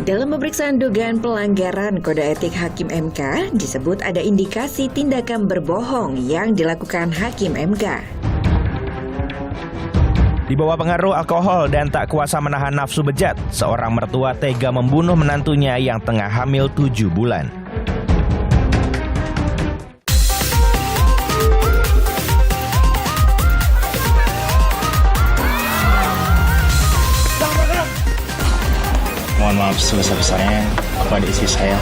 Dalam pemeriksaan dugaan pelanggaran kode etik Hakim MK, disebut ada indikasi tindakan berbohong yang dilakukan Hakim MK. Di bawah pengaruh alkohol dan tak kuasa menahan nafsu bejat, seorang mertua tega membunuh menantunya yang tengah hamil 7 bulan. Mohon maaf sebesar-besarnya kepada istri saya.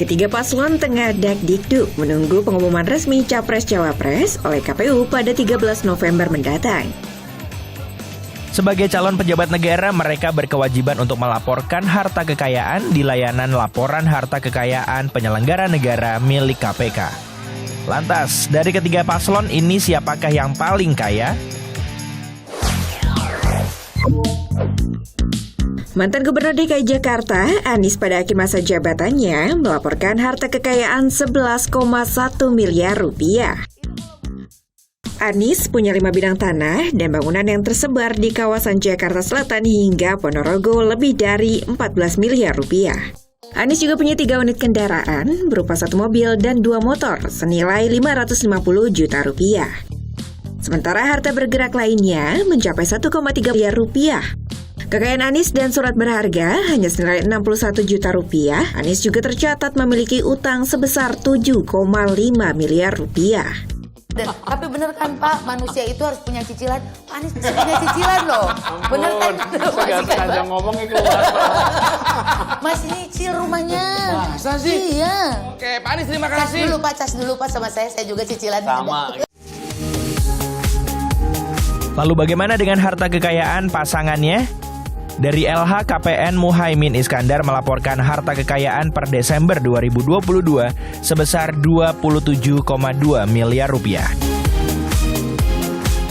Ketiga paslon tengah dakdikduk menunggu pengumuman resmi Capres-Cawapres oleh KPU pada 13 November mendatang. Sebagai calon pejabat negara, mereka berkewajiban untuk melaporkan harta kekayaan di layanan laporan harta kekayaan penyelenggara negara milik KPK. Lantas, dari ketiga paslon ini siapakah yang paling kaya? Mantan Gubernur DKI Jakarta, Anies pada akhir masa jabatannya melaporkan harta kekayaan 11,1 miliar rupiah. Anies punya 5 bidang tanah dan bangunan yang tersebar di kawasan Jakarta Selatan hingga Ponorogo lebih dari 14 miliar rupiah. Anies juga punya 3 unit kendaraan berupa 1 mobil dan 2 motor senilai 550 juta rupiah. Sementara harta bergerak lainnya mencapai 1,3 miliar rupiah. Kekayaan Anies dan surat berharga hanya senilai 61 juta rupiah. Anies juga tercatat memiliki utang sebesar 7,5 miliar rupiah. Tapi bener kan Pak, manusia itu harus punya cicilan. Pak Anies bisa punya cicilan loh. Bener kan? Saya sengaja ngomong itu. Masih nyicil rumahnya. Masa sih? Iya. Oke, Pak Anies terima Cas kasih. dulu Pak sama saya juga cicilan. Sama. Lalu bagaimana dengan harta kekayaan pasangannya? Dari LHKPN Muhaimin Iskandar melaporkan harta kekayaan per Desember 2022 sebesar 27,2 miliar rupiah.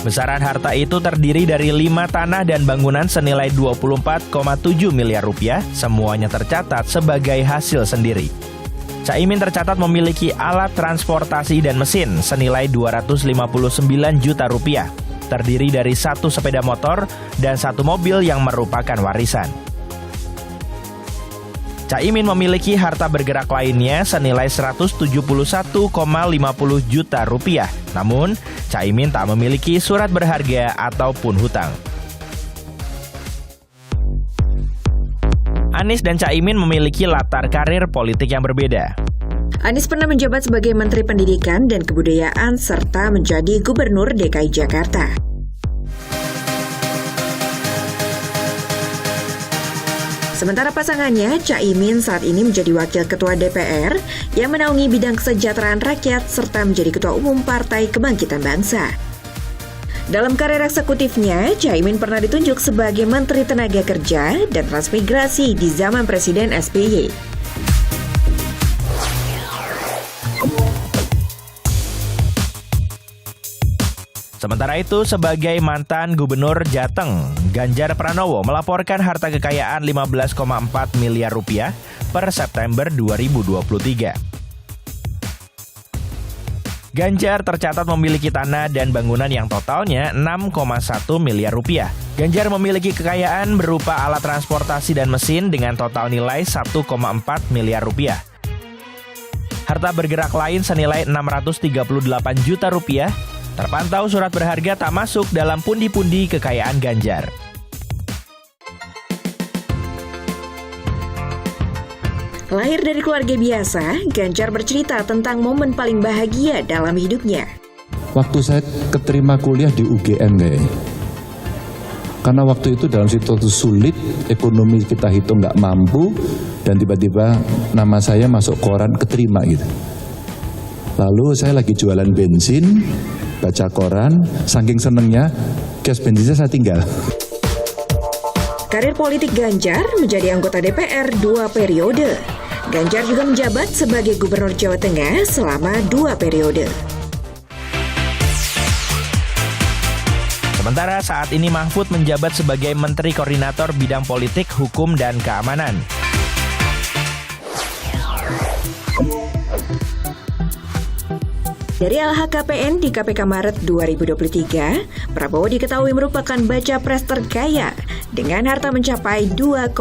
Besaran harta itu terdiri dari 5 tanah dan bangunan senilai 24,7 miliar rupiah, semuanya tercatat sebagai hasil sendiri. Caimin tercatat memiliki alat transportasi dan mesin senilai 259 juta rupiah. Terdiri dari 1 sepeda motor dan 1 mobil yang merupakan warisan. Caimin memiliki harta bergerak lainnya senilai 171,50 juta rupiah. Namun, Caimin tak memiliki surat berharga ataupun hutang. Anies dan Caimin memiliki latar karir politik yang berbeda. Anies pernah menjabat sebagai Menteri Pendidikan dan Kebudayaan serta menjadi Gubernur DKI Jakarta. Sementara pasangannya, Caimin saat ini menjadi Wakil Ketua DPR yang menaungi bidang kesejahteraan rakyat serta menjadi Ketua Umum Partai Kebangkitan Bangsa. Dalam karir eksekutifnya, Caimin pernah ditunjuk sebagai Menteri Tenaga Kerja dan Transmigrasi di zaman Presiden SBY. Sementara itu, sebagai mantan Gubernur Jateng, Ganjar Pranowo melaporkan harta kekayaan 15,4 miliar rupiah per September 2023. Ganjar tercatat memiliki tanah dan bangunan yang totalnya 6,1 miliar rupiah. Ganjar memiliki kekayaan berupa alat transportasi dan mesin dengan total nilai 1,4 miliar rupiah. Harta bergerak lain senilai 638 juta rupiah. Terpantau surat berharga tak masuk dalam pundi-pundi kekayaan Ganjar. Lahir dari keluarga biasa, Ganjar bercerita tentang momen paling bahagia dalam hidupnya. Waktu saya keterima kuliah di UGM karena waktu itu dalam situasi sulit, ekonomi kita hitung nggak mampu, dan tiba-tiba nama saya masuk koran keterima gitu. Lalu saya lagi jualan bensin, baca koran, saking senengnya, gas bensinnya saya tinggal. Karir politik Ganjar menjadi anggota DPR 2 periode. Ganjar juga menjabat sebagai Gubernur Jawa Tengah selama 2 periode. Sementara saat ini Mahfud menjabat sebagai Menteri Koordinator Bidang Politik, Hukum, dan Keamanan. Dari LHKPN di KPK Maret 2023, Prabowo diketahui merupakan baca pres terkaya dengan harta mencapai 2,04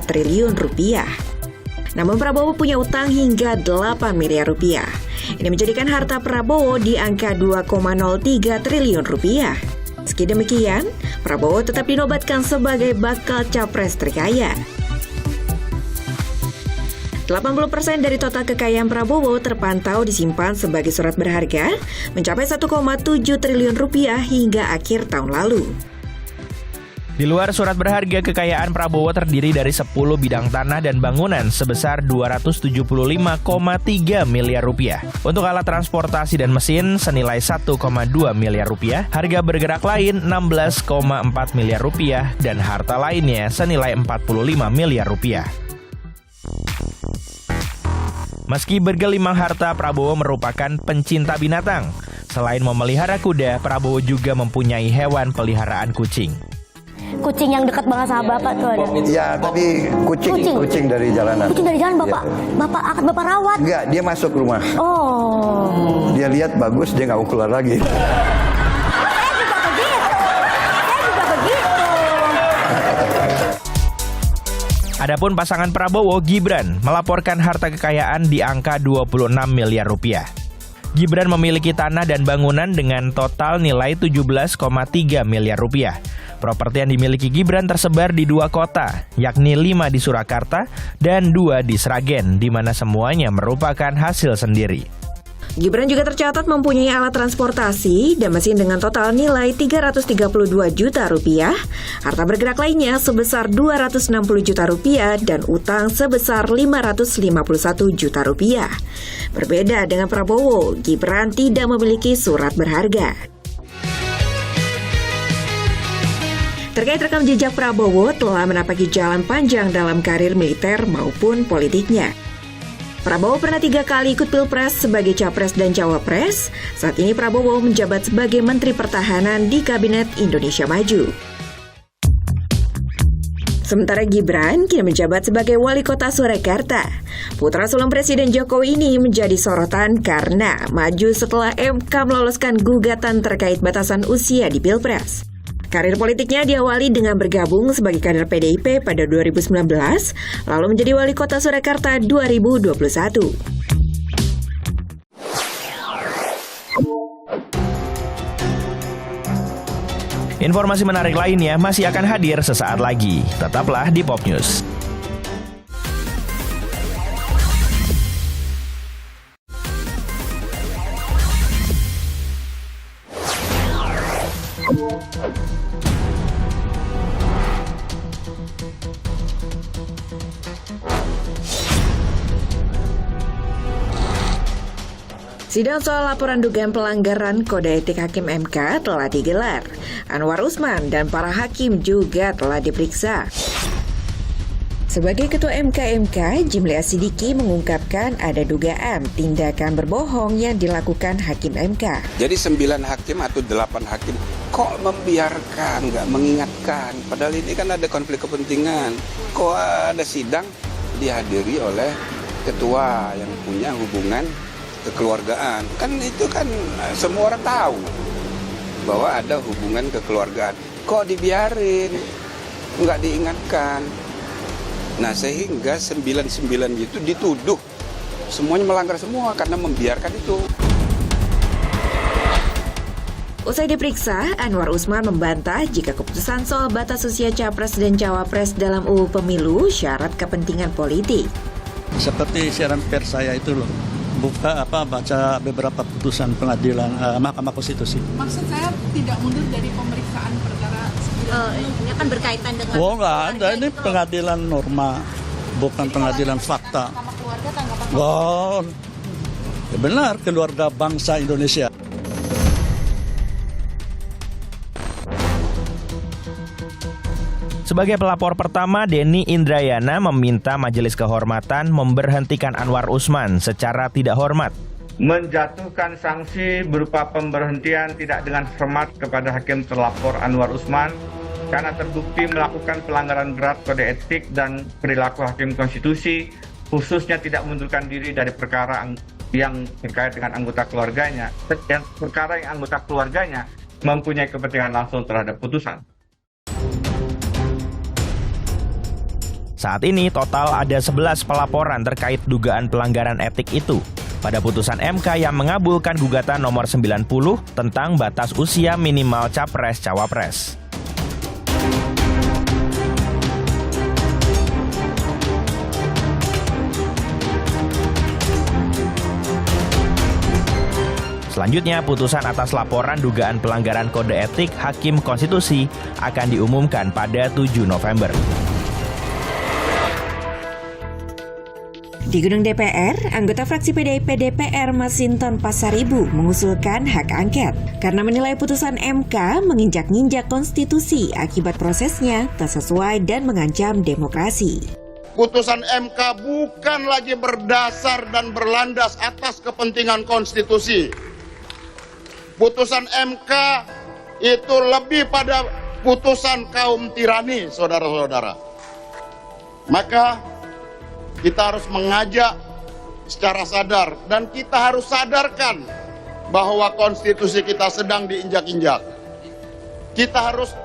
triliun rupiah. Namun Prabowo punya utang hingga 8 miliar rupiah. Ini menjadikan harta Prabowo di angka 2,03 triliun rupiah. Meski demikian, Prabowo tetap dinobatkan sebagai bakal capres terkaya. 80% dari total kekayaan Prabowo terpantau disimpan sebagai surat berharga, mencapai 1,7 triliun rupiah hingga akhir tahun lalu. Di luar surat berharga, kekayaan Prabowo terdiri dari 10 bidang tanah dan bangunan sebesar 275,3 miliar rupiah. Untuk alat transportasi dan mesin senilai 1,2 miliar rupiah, harga bergerak lain 16,4 miliar rupiah, dan harta lainnya senilai 45 miliar rupiah. Meski bergelimang harta, Prabowo merupakan pencinta binatang. Selain memelihara kuda, Prabowo juga mempunyai hewan peliharaan kucing. Kucing yang dekat banget sama Bapak tuh ada. Iya, tapi kucing dari jalanan. Kucing dari jalan Bapak. Bapak akan Bapak rawat. Enggak, dia masuk rumah. Oh. Dia lihat bagus, dia nggak mau keluar lagi. Saya juga begitu. Adapun pasangan Prabowo, Gibran, melaporkan harta kekayaan di angka 26 miliar rupiah. Gibran memiliki tanah dan bangunan dengan total nilai 17,3 miliar rupiah. Properti yang dimiliki Gibran tersebar di 2 kota, yakni 5 di Surakarta dan 2 di Sragen, di mana semuanya merupakan hasil sendiri. Gibran juga tercatat mempunyai alat transportasi dan mesin dengan total nilai 332 juta rupiah, harta bergerak lainnya sebesar 260 juta rupiah, dan utang sebesar 551 juta rupiah. Berbeda dengan Prabowo, Gibran tidak memiliki surat berharga. Terkait rekam jejak Prabowo telah menapaki jalan panjang dalam karir militer maupun politiknya. Prabowo pernah 3 kali ikut Pilpres sebagai Capres dan Cawapres. Saat ini Prabowo menjabat sebagai Menteri Pertahanan di Kabinet Indonesia Maju. Sementara Gibran kini menjabat sebagai Wali Kota Surakarta. Putra sulung Presiden Jokowi ini menjadi sorotan karena maju setelah MK meloloskan gugatan terkait batasan usia di Pilpres. Karir politiknya diawali dengan bergabung sebagai kader PDIP pada 2019, lalu menjadi Wali Kota Surakarta 2021. Informasi menarik lainnya masih akan hadir sesaat lagi. Tetaplah di Pop News. Sidang soal laporan dugaan pelanggaran kode etik Hakim MK telah digelar. Anwar Usman dan para hakim juga telah diperiksa. Sebagai Ketua MK, Jimli Asidiki mengungkapkan ada dugaan tindakan berbohong yang dilakukan Hakim MK. Jadi 9 hakim atau 8 hakim kok membiarkan, nggak mengingatkan. Padahal ini kan ada konflik kepentingan. Kok ada sidang dihadiri oleh ketua yang punya hubungan kekeluargaan. Kan itu kan semua orang tahu bahwa ada hubungan kekeluargaan. Kok dibiarin, nggak diingatkan. Nah sehingga 99 itu dituduh semuanya melanggar semua karena membiarkan itu. Usai diperiksa, Anwar Usman membantah jika keputusan soal batas usia Capres dan Cawapres dalam UU Pemilu syarat kepentingan politik. Seperti siaran pers saya itu loh, baca beberapa putusan pengadilan Mahkamah Konstitusi. Maksud saya tidak mundur dari pemeriksaan perkara. Ini kan berkaitan dengan. Oh nggak ada, ini pengadilan norma, bukan pengadilan fakta. Oh, ya benar, keluarga bangsa Indonesia. Sebagai pelapor pertama, Denny Indrayana meminta Majelis Kehormatan memberhentikan Anwar Usman secara tidak hormat. Menjatuhkan sanksi berupa pemberhentian tidak dengan hormat kepada hakim terlapor Anwar Usman karena terbukti melakukan pelanggaran berat kode etik dan perilaku hakim konstitusi, khususnya tidak mengundurkan diri dari perkara yang terkait dengan anggota keluarganya, perkara yang anggota keluarganya mempunyai kepentingan langsung terhadap putusan. Saat ini total ada 11 pelaporan terkait dugaan pelanggaran etik itu. Pada putusan MK yang mengabulkan gugatan nomor 90 tentang batas usia minimal Capres-Cawapres. Selanjutnya, putusan atas laporan dugaan pelanggaran kode etik Hakim Konstitusi akan diumumkan pada 7 November. Di gedung DPR, anggota fraksi PDIP DPR Masinton Pasaribu mengusulkan hak angket karena menilai putusan MK menginjak-injak konstitusi akibat prosesnya tak sesuai dan mengancam demokrasi. Putusan MK bukan lagi berdasar dan berlandas atas kepentingan konstitusi. Putusan MK itu lebih pada putusan kaum tirani, saudara-saudara. Maka kita harus mengajak secara sadar dan kita harus sadarkan bahwa konstitusi kita sedang diinjak-injak. Kita harus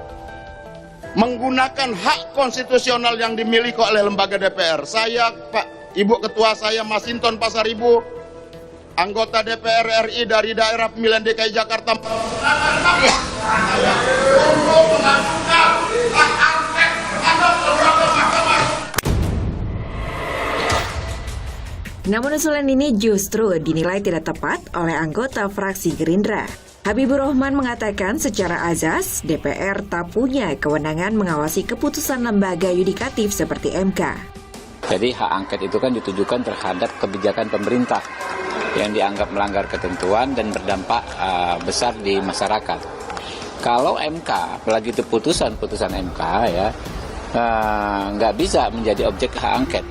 menggunakan hak konstitusional yang dimiliki oleh lembaga DPR. Saya, Pak Ibu Ketua saya Masinton Pasaribu, anggota DPR RI dari daerah pemilihan DKI Jakarta, Namun usulan ini justru dinilai tidak tepat oleh anggota fraksi Gerindra. Habibur Rahman mengatakan secara azas DPR tak punya kewenangan mengawasi keputusan lembaga yudikatif seperti MK. Jadi hak angket itu kan ditujukan terhadap kebijakan pemerintah yang dianggap melanggar ketentuan dan berdampak besar di masyarakat. Kalau MK, apalagi itu putusan MK ya, nggak bisa menjadi objek hak angket.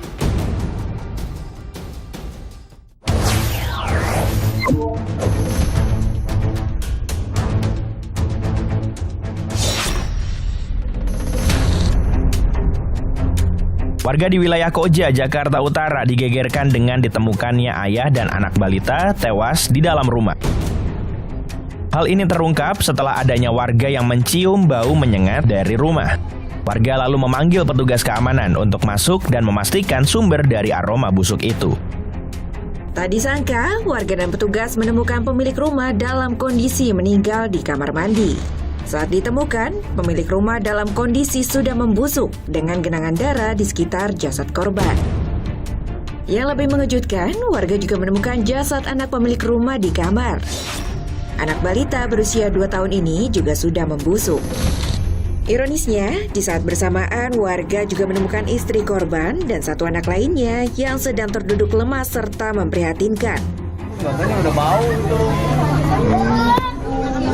Warga di wilayah Koja, Jakarta Utara digegerkan dengan ditemukannya ayah dan anak balita tewas di dalam rumah. Hal ini terungkap setelah adanya warga yang mencium bau menyengat dari rumah. Warga lalu memanggil petugas keamanan untuk masuk dan memastikan sumber dari aroma busuk itu. Tak disangka, warga dan petugas menemukan pemilik rumah dalam kondisi meninggal di kamar mandi. Saat ditemukan, pemilik rumah dalam kondisi sudah membusuk dengan genangan darah di sekitar jasad korban. Yang lebih mengejutkan, warga juga menemukan jasad anak pemilik rumah di kamar. Anak balita berusia 2 tahun ini juga sudah membusuk. Ironisnya, di saat bersamaan warga juga menemukan istri korban dan 1 anak lainnya yang sedang terduduk lemas serta memprihatinkan. Katanya udah bau tuh.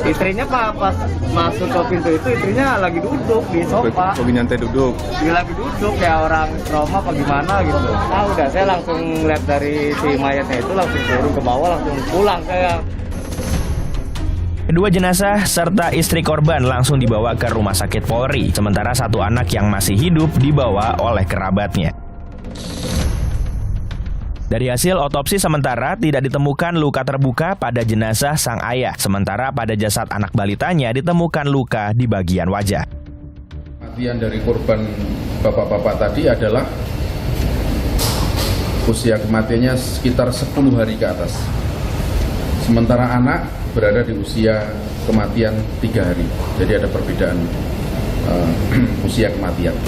Istrinya pas masuk ke pintu itu istrinya lagi duduk di sofa. Lagi nyantai duduk. Dia lagi duduk kayak orang trauma apa gimana gitu. Nah udah saya langsung lihat dari si mayatnya itu langsung turun ke bawah langsung pulang saya. Kedua jenazah serta istri korban langsung dibawa ke rumah sakit Polri, sementara 1 anak yang masih hidup dibawa oleh kerabatnya. Dari hasil otopsi sementara tidak ditemukan luka terbuka pada jenazah sang ayah, sementara pada jasad anak balitanya ditemukan luka di bagian wajah. Kematian dari korban bapak-bapak tadi adalah usia kematiannya sekitar 10 hari ke atas. Sementara anak berada di usia kematian 3 hari. Jadi ada perbedaan usia kematian.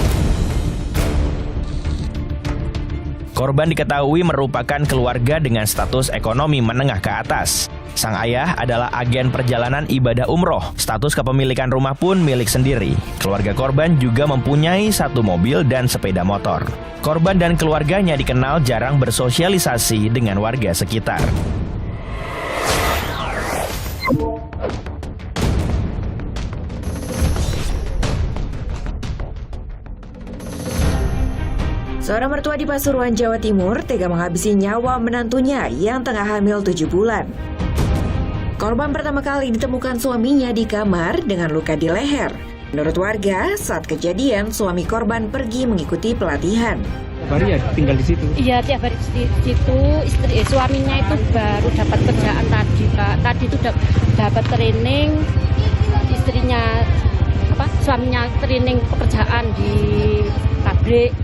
Korban diketahui merupakan keluarga dengan status ekonomi menengah ke atas. Sang ayah adalah agen perjalanan ibadah umroh. Status kepemilikan rumah pun milik sendiri. Keluarga korban juga mempunyai 1 mobil dan sepeda motor. Korban dan keluarganya dikenal jarang bersosialisasi dengan warga sekitar. Seorang mertua di Pasuruan, Jawa Timur tega menghabisi nyawa menantunya yang tengah hamil 7 bulan. Korban pertama kali ditemukan suaminya di kamar dengan luka di leher. Menurut warga, saat kejadian suami korban pergi mengikuti pelatihan. Tiap hari ya tinggal di situ? Iya, tiap hari di situ. Suaminya itu baru dapat kerjaan tadi, Pak. Tadi itu dapat training, suaminya training pekerjaan di pabrik.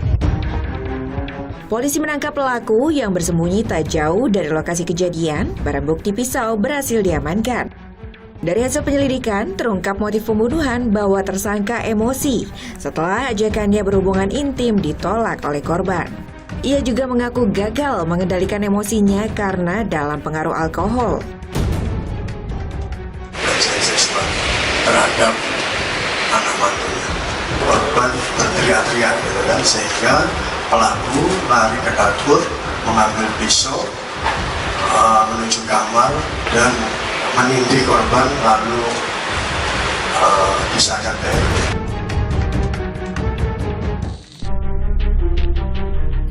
Polisi menangkap pelaku yang bersembunyi tak jauh dari lokasi kejadian. Barang bukti pisau berhasil diamankan. Dari hasil penyelidikan, terungkap motif pembunuhan bahwa tersangka emosi setelah ajakannya berhubungan intim ditolak oleh korban. Ia juga mengaku gagal mengendalikan emosinya karena dalam pengaruh alkohol. Terhadap anak mantunya, korban berteriak-teriak gitu kan, sehingga pelaku lari ke dapur mengambil pisau menuju kamar dan menindih korban lalu disahkan TNI.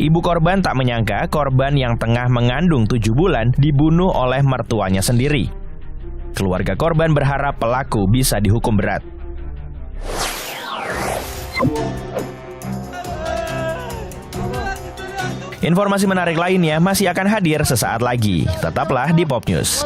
Ibu korban tak menyangka korban yang tengah mengandung 7 bulan dibunuh oleh mertuanya sendiri. Keluarga korban berharap pelaku bisa dihukum berat. Informasi menarik lainnya masih akan hadir sesaat lagi. Tetaplah di Pop News.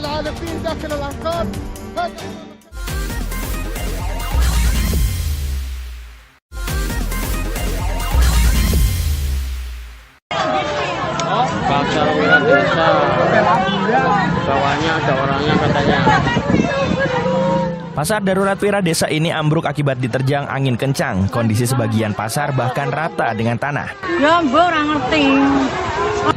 Pasar Wiradesa, bawahnya ada orangnya katanya. Pasar darurat Wiradesa ini ambruk akibat diterjang angin kencang. Kondisi sebagian pasar bahkan rata dengan tanah. Ya, mbak orang ngerti.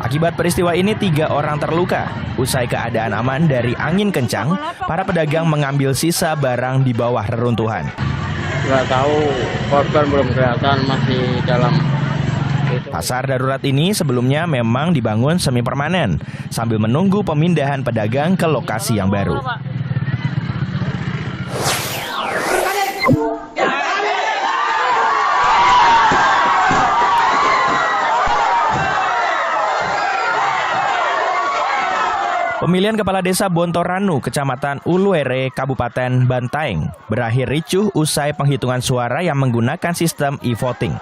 Akibat peristiwa ini 3 orang terluka. Usai keadaan aman dari angin kencang, para pedagang mengambil sisa barang di bawah reruntuhan. Nggak tahu, korban belum kelihatan, masih dalam. Pasar darurat ini sebelumnya memang dibangun semi permanen sambil menunggu pemindahan pedagang ke lokasi yang baru. Pemilihan Kepala Desa Bontoranu, Kecamatan Uluere, Kabupaten Bantaeng, berakhir ricuh usai penghitungan suara yang menggunakan sistem e-voting.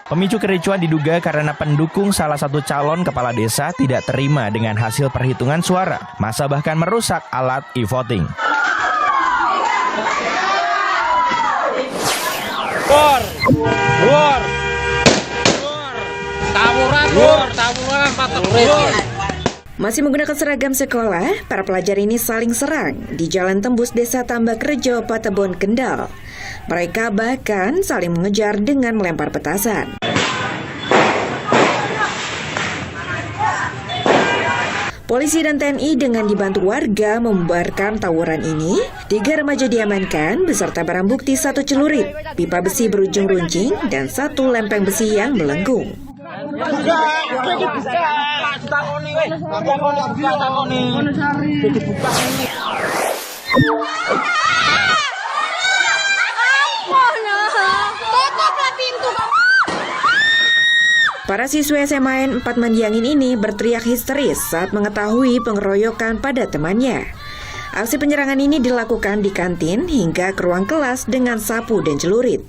Pemicu kericuan diduga karena pendukung salah satu calon kepala desa tidak terima dengan hasil perhitungan suara. Masa bahkan merusak alat e-voting. Masih menggunakan seragam sekolah, para pelajar ini saling serang di Jalan Tembus Desa Tambak Rejo, Patebon, Kendal. Mereka bahkan saling mengejar dengan melempar petasan. Polisi dan TNI dengan dibantu warga membubarkan tawuran ini. 3 remaja diamankan beserta barang bukti 1 celurit, pipa besi berujung runcing, dan 1 lempeng besi yang melengkung. Para siswa SMA 4 Mandiangin ini berteriak histeris saat mengetahui pengeroyokan pada temannya. Aksi penyerangan ini dilakukan di kantin hingga ke ruang kelas dengan sapu dan celurit.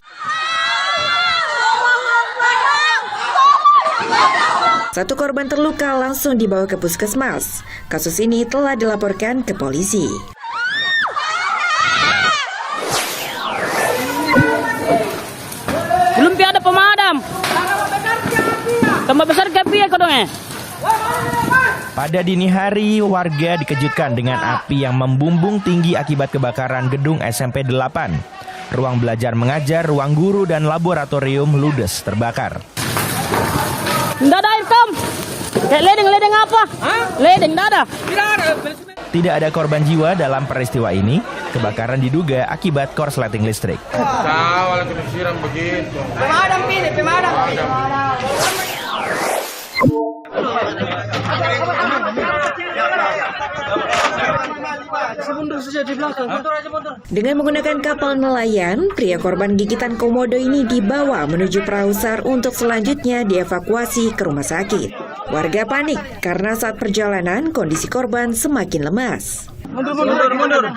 Satu korban terluka langsung dibawa ke puskesmas. Kasus ini telah dilaporkan ke polisi. Belum ada pemadam. Tambah besar gapi ya kodongnya. Pada dini hari, warga dikejutkan dengan api yang membumbung tinggi akibat kebakaran gedung SMP 8. Ruang belajar mengajar, ruang guru, dan laboratorium ludes terbakar. Nggak ada air kom. Kayak ledeng apa? Ledeng nggak ada. Tidak ada korban jiwa dalam peristiwa ini. Kebakaran diduga akibat korsleting listrik. Awal kena siram begitu. Pemadam pilih, pemadam. mundur saja di belakang. Mundur aja mundur. Dengan menggunakan kapal nelayan, pria korban gigitan komodo ini dibawa menuju perahu SAR untuk selanjutnya dievakuasi ke rumah sakit. Warga panik karena saat perjalanan kondisi korban semakin lemas. Mundur.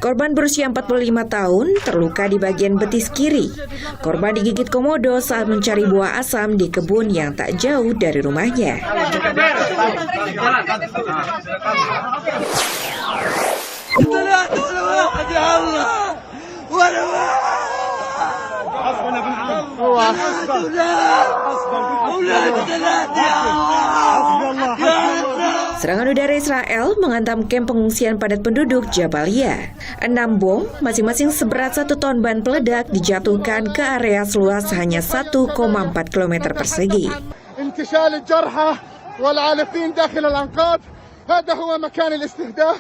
Korban berusia 45 tahun terluka di bagian betis kiri. Korban digigit komodo saat mencari buah asam di kebun yang tak jauh dari rumahnya. Serangan udara Israel menghantam kamp pengungsian padat penduduk Jabalia. 6 bom, masing-masing seberat 1 ton bahan peledak dijatuhkan ke area seluas hanya 1,4 km persegi. انتشال الجرحى والعالقين داخل الأنقاض هذا هو مكان الاستهداف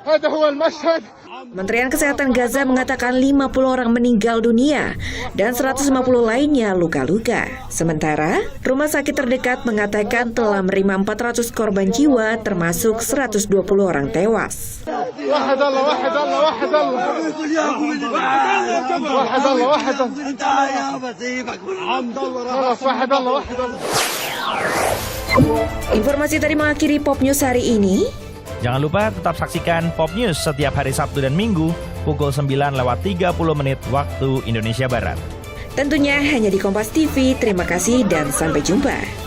هذا هو المشهد. Kementerian Kesehatan Gaza mengatakan 50 orang meninggal dunia dan 150 lainnya luka-luka. Sementara, rumah sakit terdekat mengatakan telah menerima 400 korban jiwa termasuk 120 orang tewas. Informasi tadi mengakhiri Pop News hari ini. Jangan lupa tetap saksikan Pop News setiap hari Sabtu dan Minggu pukul 9:30 waktu Indonesia Barat. Tentunya hanya di Kompas TV. Terima kasih dan sampai jumpa.